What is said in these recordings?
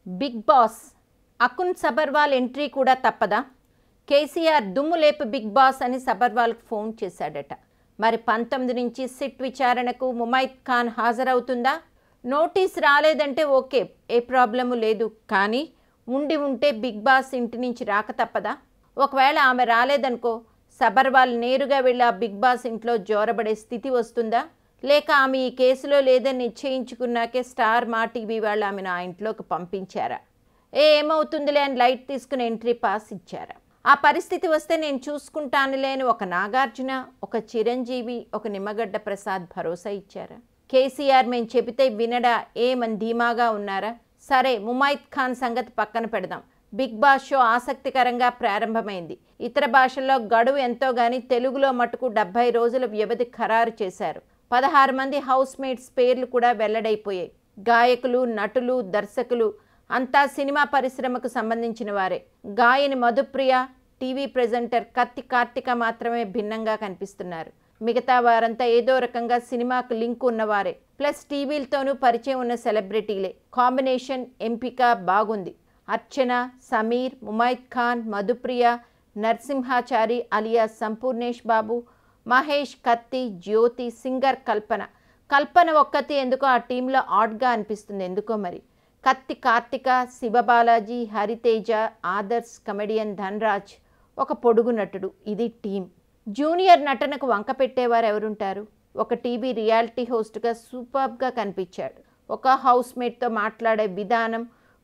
Big boss Akun Sabharwal entry కూడా తప్పదా? కేసీఆర్ దుమ్ము లేపు బిగ్ బాస్ అని సబర్వాల్కు ఫోన్ చేశాడట. మరి 19 నుంచి సిట్ విచారణకు ముమైత్ ఖాన్ హాజరవుతుందా? నోటీస్ రాలేదంటే ఓకే, ఏ ప్రాబ్లము లేదు. కానీ ఉంటే బిగ్ బాస్ ఇంటి నుంచి రాక తప్పదా? ఒకవేళ ఆమె రాలేదనుకో, సబర్వాల్ నేరుగా వెళ్ళి ఆ బిగ్ బాస్ ఇంట్లో జోరబడే స్థితి వస్తుందా? లేక ఆమె ఈ కేసులో లేదని నిశ్చయించుకున్నాకే స్టార్ మా టీవీ వాళ్ళు ఆమెను ఆ ఇంట్లోకి పంపించారా? ఏమవుతుందిలే అని లైట్ తీసుకుని ఎంట్రీ పాస్ ఇచ్చారా? ఆ పరిస్థితి వస్తే నేను చూసుకుంటానులే అని ఒక నాగార్జున, ఒక చిరంజీవి, ఒక నిమ్మగడ్డ ప్రసాద్ భరోసా ఇచ్చారా? కేసీఆర్ మేము చెబితే వినడా ఏమని ధీమాగా ఉన్నారా? సరే, ముమైత్ ఖాన్ సంగతి పక్కన పెడదాం. బిగ్ బాస్ షో ఆసక్తికరంగా ప్రారంభమైంది. ఇతర భాషల్లో గడువు ఎంతో గానీ తెలుగులో మటుకు 70 రోజుల వ్యవధి ఖరారు చేశారు. 16 మంది హౌస్ మేట్స్ పేర్లు కూడా వెల్లడైపోయాయి. గాయకులు, నటులు, దర్శకులు అంతా సినిమా పరిశ్రమకు సంబంధించిన వారే. గాయని మధుప్రియ, టీవీ ప్రెజెంటర్ కత్తి కార్తిక మాత్రమే భిన్నంగా కనిపిస్తున్నారు. మిగతా వారంతా ఏదో రకంగా సినిమాకు లింక్ ఉన్నవారే. ప్లస్ టీవీలతోనూ పరిచయం ఉన్న సెలబ్రిటీలే. కాంబినేషన్ ఎంపిక బాగుంది. అర్చన, సమీర్, ముమైత్ ఖాన్, మధుప్రియ, నరసింహాచారి అలియా సంపూర్ణేష్ బాబు, మహేష్, కత్తి, జ్యోతి, సింగర్ కల్పన ఒక్కతి ఎందుకో ఆ టీంలో ఆడ్గా అనిపిస్తుంది. ఎందుకో మరి. కత్తి కార్తిక, శివబాలాజీ, హరితేజ, ఆదర్శ్, కమెడియన్ ధనరాజ్, ఒక పొడుగు నటుడు. ఇది టీం. జూనియర్ నటనకు వంక పెట్టేవారు ఎవరుంటారు? ఒక టీవీ రియాలిటీ హోస్ట్గా సూపర్బ్గా కనిపించాడు. ఒక హౌస్ మేట్తో మాట్లాడే విధానం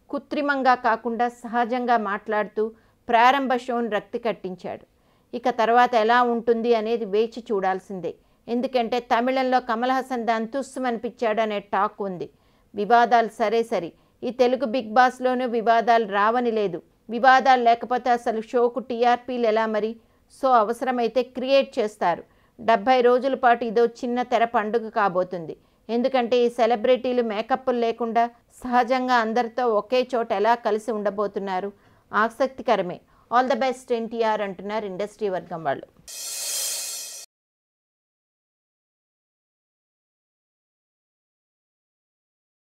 కృత్రిమంగా కాకుండా సహజంగా మాట్లాడుతూ ప్రారంభ షోను రక్తి కట్టించాడు. ఇక తర్వాత ఎలా ఉంటుంది అనేది వేచి చూడాల్సిందే. ఎందుకంటే తమిళంలో కమల్ హాసన్ దాన్ని తుస్సుమనిపించాడు అనే టాక్ ఉంది. వివాదాలు సరే, ఈ తెలుగు బిగ్ బాస్లోనూ వివాదాలు రావని లేదు. వివాదాలు లేకపోతే అసలు షోకు టీఆర్పీలు ఎలా మరి? సో అవసరమైతే క్రియేట్ చేస్తారు. 70 రోజుల పాటు ఇదో చిన్న తెర పండుగ కాబోతుంది. ఎందుకంటే ఈ సెలబ్రిటీలు మేకప్లు లేకుండా సహజంగా అందరితో ఒకే చోట ఎలా కలిసి ఉండబోతున్నారు? ఆసక్తికరమే. ఆల్ ద బెస్ట్ ఎన్టీఆర్ అంటున్నారు ఇండస్ట్రీ వర్గం వాళ్ళు.